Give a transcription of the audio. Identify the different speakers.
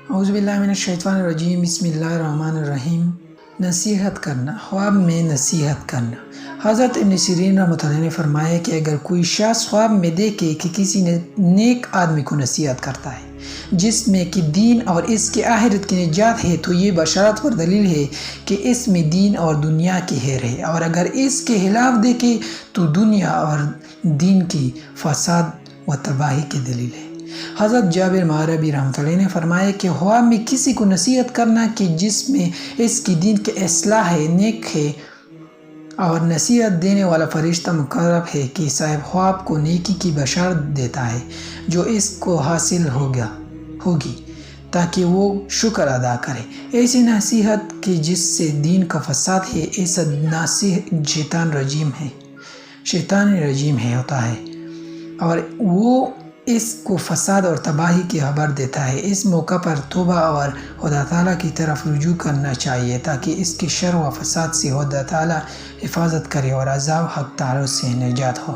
Speaker 1: اعوذ باللہ من الشیطان الرجیم، بسم اللہ الرحمن الرحیم۔ نصیحت کرنا، خواب میں نصیحت کرنا۔ حضرت ابن سیرین رحمۃ اللہ نے فرمایا کہ اگر کوئی شخص خواب میں دیکھے کہ کسی نیک آدمی کو نصیحت کرتا ہے جس میں کہ دین اور اس کے آخرت کی نجات ہے، تو یہ بشارت پر دلیل ہے کہ اس میں دین اور دنیا کی خیر ہے، اور اگر اس کے خلاف دیکھے تو دنیا اور دین کی فساد و تباہی کی دلیل ہے۔ حضرت جابر مغربی رحمۃ اللہ نے فرمایا کہ خواب میں کسی کو نصیحت کرنا کہ جس میں اس کی دین کی اصلاح ہے، نیک ہے، اور نصیحت دینے والا فرشتہ مقرب ہے کہ صاحب خواب کو نیکی کی بشارت دیتا ہے جو اس کو حاصل ہوگی تاکہ وہ شکر ادا کرے۔ ایسی نصیحت کہ جس سے دین کا فساد ہے، ایسا ناصح شیطان رجیم ہوتا ہے، اور وہ اس کو فساد اور تباہی کی خبر دیتا ہے۔ اس موقع پر توبہ اور خدا تعالیٰ کی طرف رجوع کرنا چاہیے تاکہ اس کے شر و فساد سے خدا تعالیٰ حفاظت کرے اور عذاب حق تعالیٰ سے نجات ہو۔